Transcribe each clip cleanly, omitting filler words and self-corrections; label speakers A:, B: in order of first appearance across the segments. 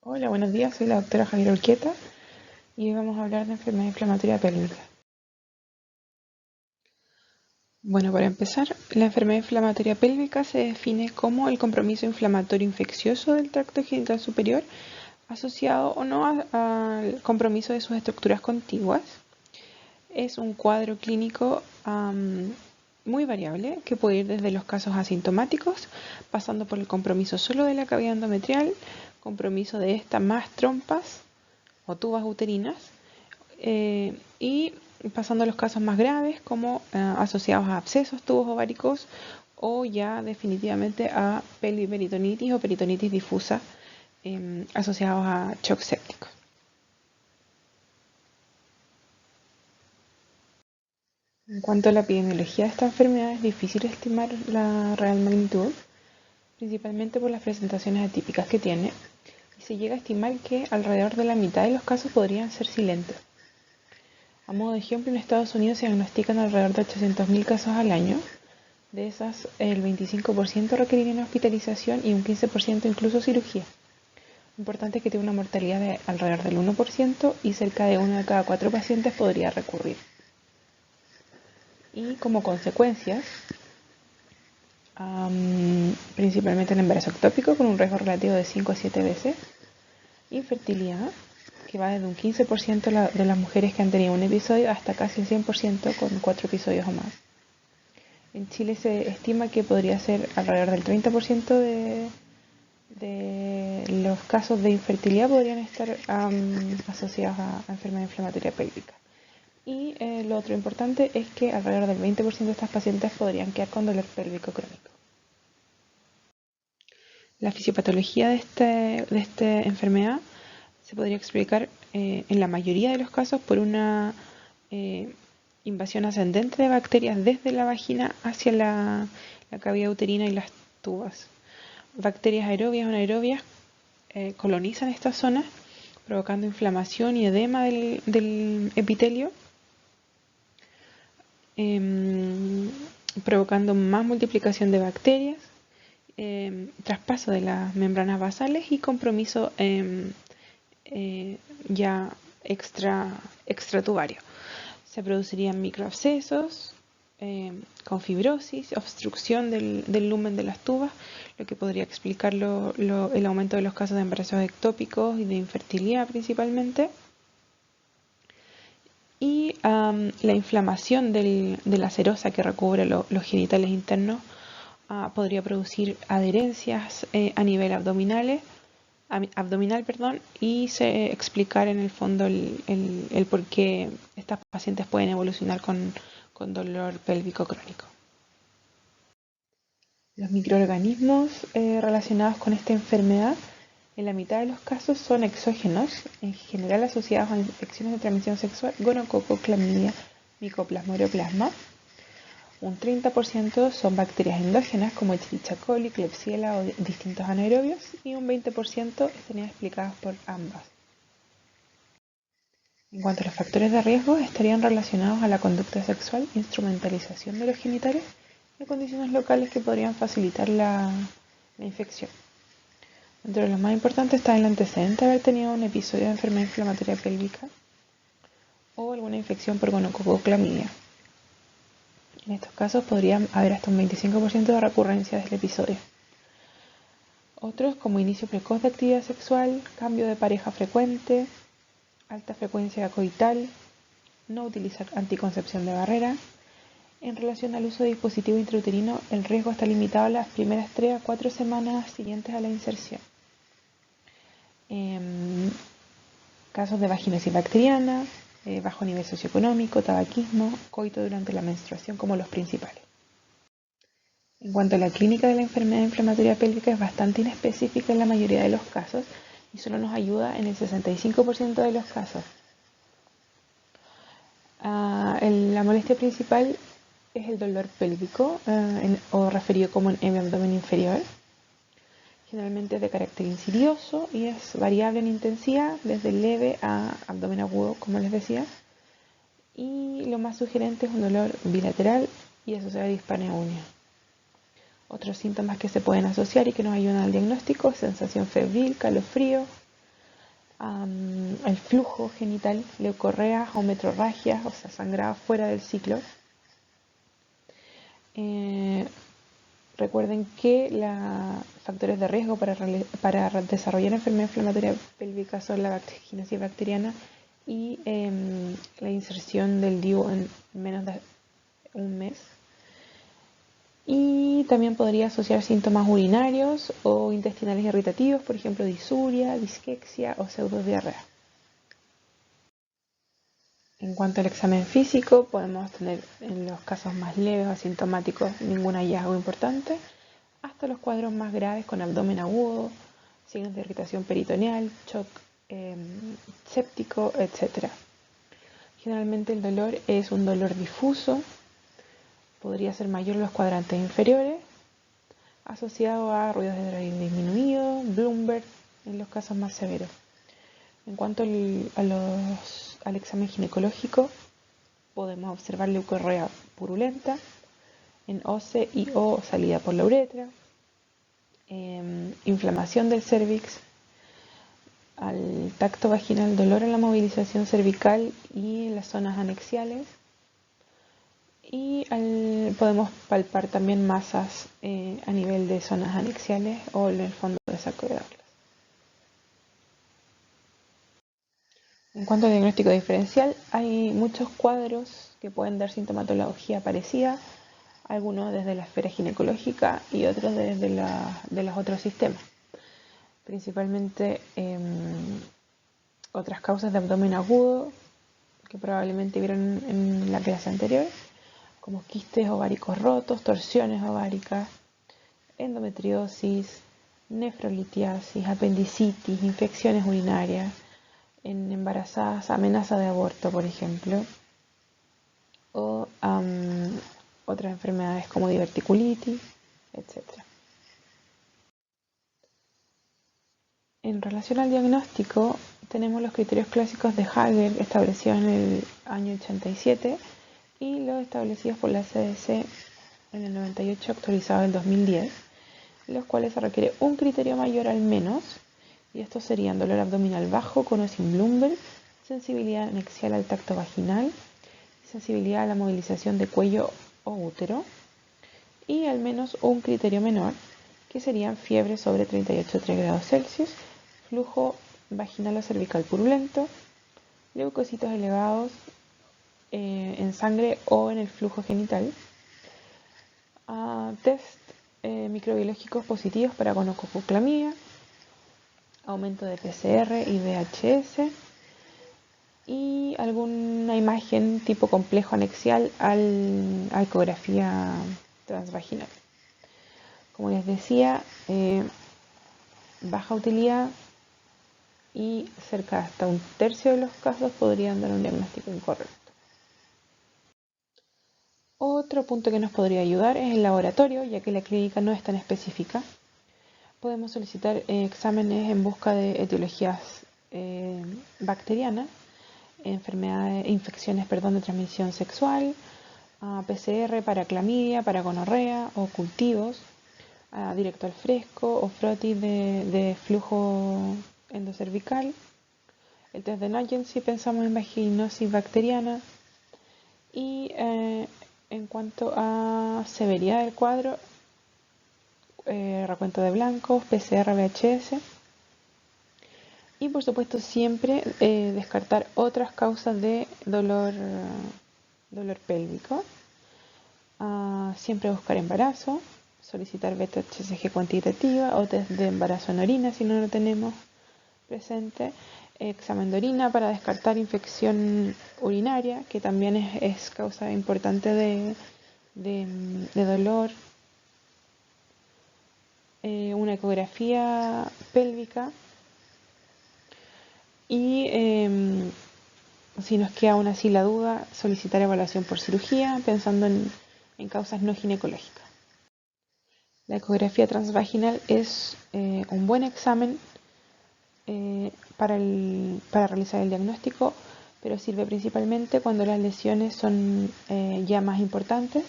A: Hola, buenos días. Soy la doctora Javier Urquieta y hoy vamos a hablar de enfermedad inflamatoria pélvica. Bueno, para empezar, la enfermedad inflamatoria pélvica se define como el compromiso inflamatorio infeccioso del tracto genital superior asociado o no al compromiso de sus estructuras contiguas. Es un cuadro clínico muy variable que puede ir desde los casos asintomáticos, pasando por el compromiso solo de la cavidad endometrial, compromiso de esta más trompas o tubas uterinas, y pasando a los casos más graves como asociados a abscesos, tubos ováricos o ya definitivamente a pelviperitonitis o peritonitis difusa asociados a shock séptico. En cuanto a la epidemiología de esta enfermedad, es difícil estimar la real magnitud, principalmente por las presentaciones atípicas que tiene, y se llega a estimar que alrededor de la mitad de los casos podrían ser silentes. A modo de ejemplo, en Estados Unidos se diagnostican alrededor de 800.000 casos al año. De esas, el 25% requerirían hospitalización y un 15% incluso cirugía. Lo importante es que tiene una mortalidad de alrededor del 1% y cerca de 1 de cada 4 pacientes podría recurrir. Y como consecuencias, principalmente el embarazo ectópico con un riesgo relativo de 5 a 7 veces, infertilidad, que va desde un 15% de las mujeres que han tenido un episodio hasta casi el 100% con 4 episodios o más. En Chile se estima que podría ser alrededor del 30% de los casos de infertilidad podrían estar asociados a enfermedad inflamatoria pélvica. Y lo otro importante es que alrededor del 20% de estas pacientes podrían quedar con dolor pélvico crónico. La fisiopatología de esta enfermedad se podría explicar en la mayoría de los casos por una invasión ascendente de bacterias desde la vagina hacia la cavidad uterina y las tubas. Bacterias aerobias o anaerobias colonizan estas zonas, provocando inflamación y edema del epitelio, provocando más multiplicación de bacterias, traspaso de las membranas basales y compromiso ya extratubario. Se producirían microabscesos con fibrosis, obstrucción del lumen de las tubas, lo que podría explicar el aumento de los casos de embarazos ectópicos y de infertilidad principalmente. Y la inflamación de la serosa que recubre los genitales internos podría producir adherencias a nivel abdominal, y explicar en el fondo el por qué estas pacientes pueden evolucionar con dolor pélvico crónico. Los microorganismos relacionados con esta enfermedad en la mitad de los casos son exógenos, en general asociados a infecciones de transmisión sexual, gonococo, clamidia, micoplasma, ureoplasma. Un 30% son bacterias endógenas como Escherichia coli, Klebsiella o distintos anaerobios, y un 20% estarían explicados por ambas. En cuanto a los factores de riesgo, estarían relacionados a la conducta sexual, instrumentalización de los genitales y condiciones locales que podrían facilitar la infección. Entre los más importantes está el antecedente de haber tenido un episodio de enfermedad inflamatoria pélvica o alguna infección por gonococo o clamidia. En estos casos podría haber hasta un 25% de recurrencia del episodio. Otros como inicio precoz de actividad sexual, cambio de pareja frecuente, alta frecuencia coital, no utilizar anticoncepción de barrera. En relación al uso de dispositivo intrauterino, el riesgo está limitado a las primeras 3 a 4 semanas siguientes a la inserción. Casos de vaginosis bacteriana, bajo nivel socioeconómico, tabaquismo, coito durante la menstruación como los principales. En cuanto a la clínica de la enfermedad inflamatoria pélvica, es bastante inespecífica en la mayoría de los casos y solo nos ayuda en el 65% de los casos. La molestia principal es el dolor pélvico, o referido como en abdomen inferior. Generalmente es de carácter insidioso y es variable en intensidad, desde leve a abdomen agudo, como les decía. Y lo más sugerente es un dolor bilateral y asociado a dispareunia. Otros síntomas que se pueden asociar y que nos ayudan al diagnóstico: sensación febril, calofrío, el flujo genital, leucorreas o metrorragias, o sea, sangrado fuera del ciclo. Recuerden que los factores de riesgo para desarrollar enfermedad inflamatoria pélvica son la vaginosis bacteriana y la inserción del DIU en menos de un mes. Y también podría asociar síntomas urinarios o intestinales irritativos, por ejemplo, disuria, disquexia o pseudodiarrea. En cuanto al examen físico, podemos tener en los casos más leves o asintomáticos ningún hallazgo importante, hasta los cuadros más graves con abdomen agudo, signos de irritación peritoneal, shock séptico, etc. Generalmente el dolor es un dolor difuso, podría ser mayor en los cuadrantes inferiores, asociado a ruidos de droide disminuido, Bloomberg en los casos más severos. En cuanto al examen ginecológico, podemos observar leucorrea purulenta en OCE y o salida por la uretra, inflamación del cervix, al tacto vaginal, dolor en la movilización cervical y en las zonas anexiales. Y podemos palpar también masas a nivel de zonas anexiales o en el fondo de saco de Douglas. En cuanto al diagnóstico diferencial, hay muchos cuadros que pueden dar sintomatología parecida, algunos desde la esfera ginecológica y otros desde de los otros sistemas. Principalmente otras causas de abdomen agudo que probablemente vieron en la clase anterior, como quistes ováricos rotos, torsiones ováricas, endometriosis, nefrolitiasis, apendicitis, infecciones urinarias, en embarazadas, amenaza de aborto, por ejemplo, o otras enfermedades como diverticulitis, etc. En relación al diagnóstico, tenemos los criterios clásicos de Hager establecidos en el año 87 y los establecidos por la CDC en el 98, actualizados en el 2010, los cuales se requiere un criterio mayor al menos, y estos serían dolor abdominal bajo con o sin Bloomberg, sensibilidad anexial al tacto vaginal, sensibilidad a la movilización de cuello o útero, y al menos un criterio menor, que serían fiebre sobre 38,3 grados Celsius, flujo vaginal o cervical purulento, leucocitos elevados en sangre o en el flujo genital, test microbiológicos positivos para gonocococlamia, aumento de PCR y VHS y alguna imagen tipo complejo anexial a ecografía transvaginal. Como les decía, baja utilidad y cerca de hasta un tercio de los casos podrían dar un diagnóstico incorrecto. Otro punto que nos podría ayudar es el laboratorio, ya que la clínica no es tan específica. Podemos solicitar exámenes en busca de etiologías bacterianas, infecciones de transmisión sexual, PCR para clamidia, para gonorrea o cultivos, directo al fresco o frotis de flujo endocervical. El test de Nugent si pensamos en vaginosis bacteriana. Y en cuanto a severidad del cuadro, recuento de blancos, PCR, VHS. Y por supuesto siempre descartar otras causas de dolor pélvico. Siempre buscar embarazo, solicitar beta-HCG cuantitativa o test de embarazo en orina si no lo tenemos presente. Examen de orina para descartar infección urinaria, que también es causa importante de dolor. Una ecografía pélvica y si nos queda aún así la duda, solicitar evaluación por cirugía pensando en causas no ginecológicas. La ecografía transvaginal es un buen examen para realizar el diagnóstico, pero sirve principalmente cuando las lesiones son ya más importantes.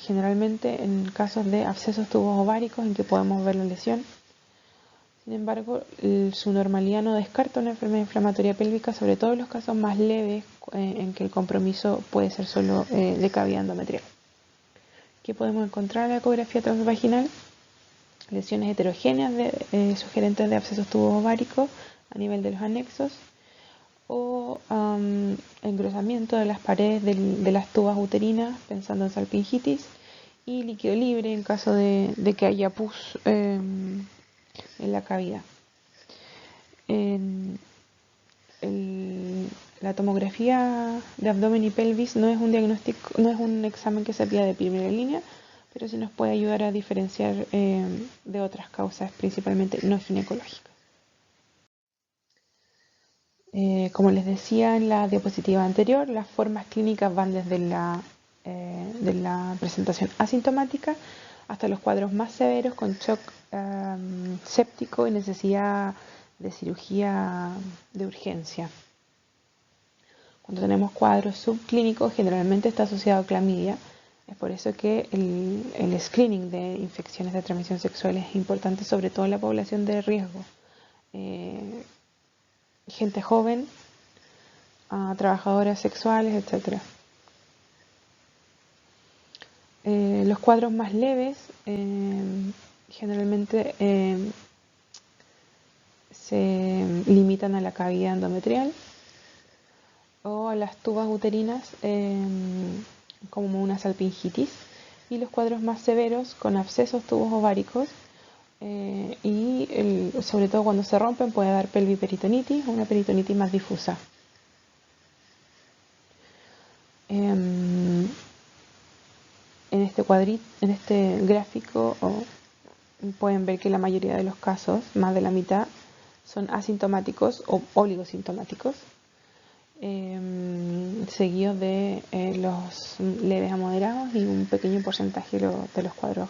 A: Generalmente en casos de abscesos tubos ováricos en que podemos ver la lesión. Sin embargo, su normalidad no descarta una enfermedad inflamatoria pélvica, sobre todo en los casos más leves en que el compromiso puede ser solo de cavidad endometrial. ¿Qué podemos encontrar en la ecografía transvaginal? Lesiones heterogéneas sugerentes de abscesos tubos ováricos a nivel de los anexos o engrosamiento de las paredes de las tubas uterinas, pensando en salpingitis, y líquido libre en caso de que haya pus en la cavidad. La tomografía de abdomen y pelvis no es un diagnóstico, no es un examen que se pida de primera línea, pero sí nos puede ayudar a diferenciar de otras causas, principalmente no ginecológicas. Como les decía en la diapositiva anterior, las formas clínicas van desde de la presentación asintomática hasta los cuadros más severos con shock séptico y necesidad de cirugía de urgencia. Cuando tenemos cuadros subclínicos, generalmente está asociado a clamidia. Es por eso que el screening de infecciones de transmisión sexual es importante, sobre todo en la población de riesgo. Gente joven, trabajadoras sexuales, etc. Los cuadros más leves generalmente se limitan a la cavidad endometrial o a las tubas uterinas como una salpingitis, y los cuadros más severos con abscesos tubos ováricos y sobre todo cuando se rompen puede dar pelviperitonitis o una peritonitis más difusa. En este gráfico pueden ver que la mayoría de los casos, más de la mitad, son asintomáticos o oligosintomáticos, seguidos de los leves a moderados y un pequeño porcentaje de los cuadros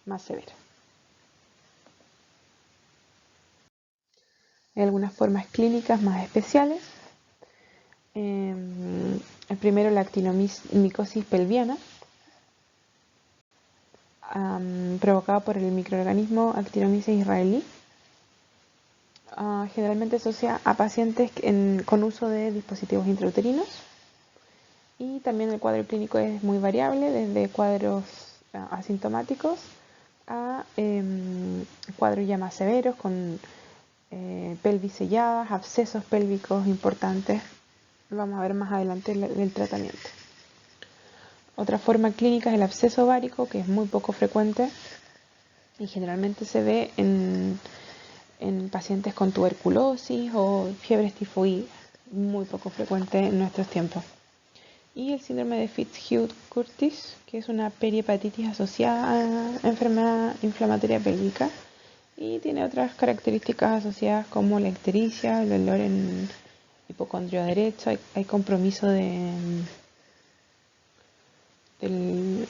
A: más severos. Hay algunas formas clínicas más especiales. El primero, la actinomicosis pelviana, provocada por el microorganismo Actinomyces israelí. Generalmente asocia a pacientes con uso de dispositivos intrauterinos, y también el cuadro clínico es muy variable, desde cuadros asintomáticos a cuadros ya más severos con pelvis selladas, abscesos pélvicos importantes. Lo vamos a ver más adelante del tratamiento. Otra forma clínica es el absceso ovárico, que es muy poco frecuente y generalmente se ve en pacientes con tuberculosis o fiebres tifoides, muy poco frecuente en nuestros tiempos. Y el síndrome de Fitzhugh-Curtis, que es una perihepatitis asociada a enfermedad inflamatoria pélvica y tiene otras características asociadas como la ictericia, el dolor en hipocondrio derecho, hay compromiso de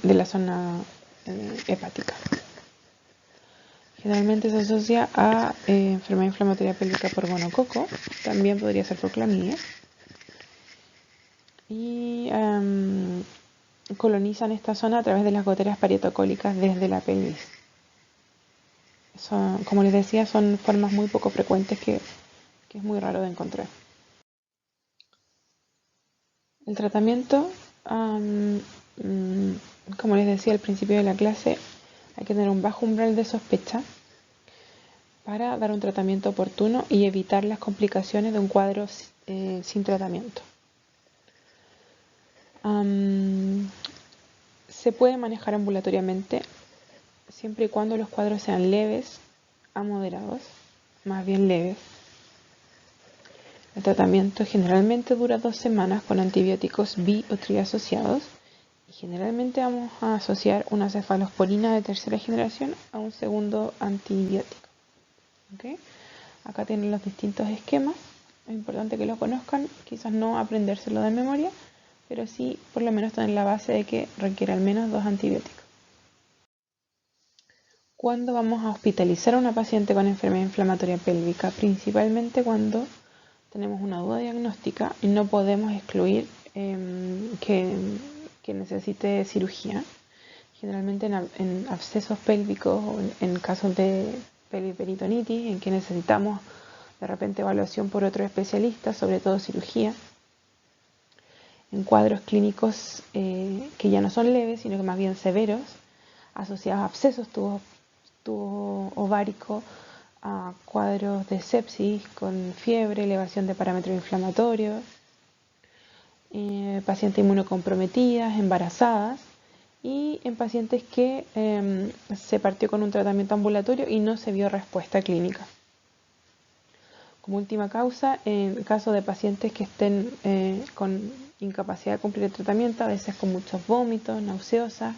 A: la zona hepática. Generalmente se asocia a enfermedad inflamatoria pélvica por gonococo, también podría ser por clamidia, y colonizan esta zona a través de las goteras parietocólicas desde la pelvis. Como les decía, son formas muy poco frecuentes que es muy raro de encontrar. El tratamiento, como les decía al principio de la clase, hay que tener un bajo umbral de sospecha para dar un tratamiento oportuno y evitar las complicaciones de un cuadro sin tratamiento. Se puede manejar ambulatoriamente siempre y cuando los cuadros sean leves a moderados, más bien leves. El tratamiento generalmente dura 2 semanas con antibióticos bi o triasociados, y generalmente vamos a asociar una cefalosporina de tercera generación a un segundo antibiótico. ¿Okay? Acá tienen los distintos esquemas, es importante que lo conozcan, quizás no aprendérselo de memoria, pero sí por lo menos tener la base de que requiere al menos 2 antibióticos. ¿Cuándo vamos a hospitalizar a una paciente con enfermedad inflamatoria pélvica? Principalmente cuando tenemos una duda diagnóstica y no podemos excluir que necesite cirugía. Generalmente en abscesos pélvicos o en casos de pelviperitonitis, en que necesitamos de repente evaluación por otro especialista, sobre todo cirugía, en cuadros clínicos que ya no son leves, sino que más bien severos, asociados a abscesos tubo ovárico, a cuadros de sepsis con fiebre, elevación de parámetros inflamatorios, pacientes inmunocomprometidas, embarazadas y en pacientes que se partió con un tratamiento ambulatorio y no se vio respuesta clínica. Como última causa, en caso de pacientes que estén con incapacidad de cumplir el tratamiento, a veces con muchos vómitos, nauseosas,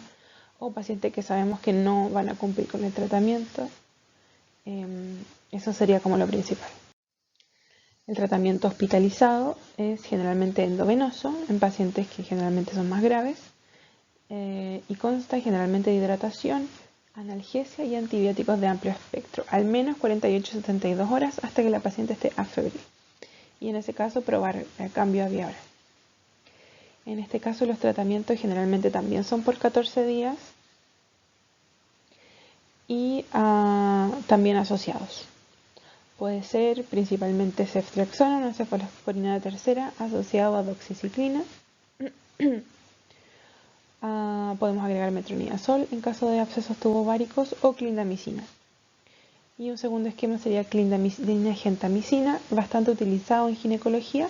A: o pacientes que sabemos que no van a cumplir con el tratamiento, eso sería como lo principal. El tratamiento hospitalizado es generalmente endovenoso en pacientes que generalmente son más graves y consta generalmente de hidratación, analgesia y antibióticos de amplio espectro, al menos 48-72 horas hasta que la paciente esté afebril. Y en ese caso probar el cambio a vía oral. En este caso los tratamientos generalmente también son por 14 días y también asociados. Puede ser principalmente ceftriaxona, una cefalosporina tercera, asociado a doxiciclina. Podemos agregar metronidazol en caso de abscesos tubováricos o clindamicina. Y un segundo esquema sería gentamicina, bastante utilizado en ginecología.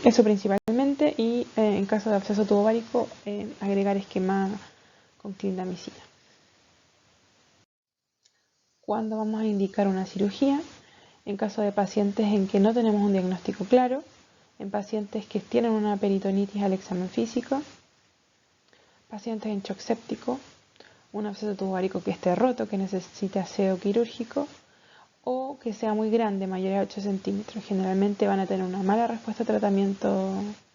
A: Eso principalmente, y en caso de absceso tubovárico agregar esquema con clindamicina. ¿Cuándo vamos a indicar una cirugía? En caso de pacientes en que no tenemos un diagnóstico claro, en pacientes que tienen una peritonitis al examen físico, pacientes en shock séptico, un absceso tubovárico que esté roto, que necesite aseo quirúrgico, o que sea muy grande, mayor a 8 centímetros. Generalmente van a tener una mala respuesta a tratamiento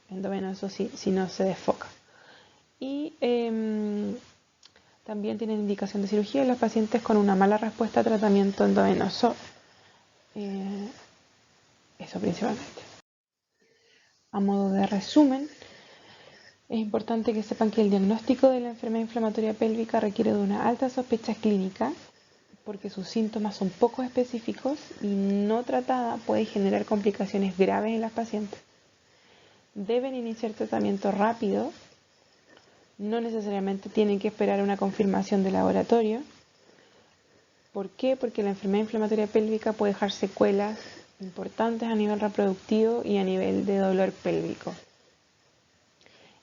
A: endovenoso si no se desfoca. Y también tienen indicación de cirugía en los pacientes con una mala respuesta a tratamiento endovenoso. Eso principalmente. A modo de resumen, es importante que sepan que el diagnóstico de la enfermedad inflamatoria pélvica requiere de una alta sospecha clínica, porque sus síntomas son poco específicos y no tratada puede generar complicaciones graves en las pacientes. Deben iniciar tratamiento rápido, no necesariamente tienen que esperar una confirmación de laboratorio. ¿Por qué? Porque la enfermedad inflamatoria pélvica puede dejar secuelas importantes a nivel reproductivo y a nivel de dolor pélvico.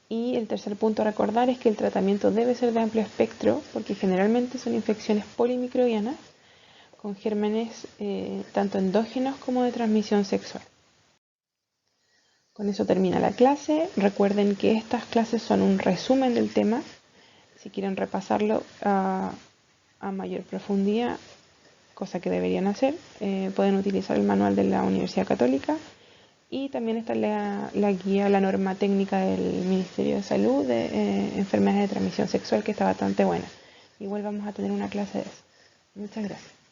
A: Y el tercer punto a recordar es que el tratamiento debe ser de amplio espectro, porque generalmente son infecciones polimicrobianas con gérmenes tanto endógenos como de transmisión sexual. Con eso termina la clase. Recuerden que estas clases son un resumen del tema. Si quieren repasarlo a mayor profundidad, cosa que deberían hacer, pueden utilizar el manual de la Universidad Católica y también está la guía, la norma técnica del Ministerio de Salud de enfermedades de transmisión sexual, que está bastante buena. Igual vamos a tener una clase de eso. Muchas gracias.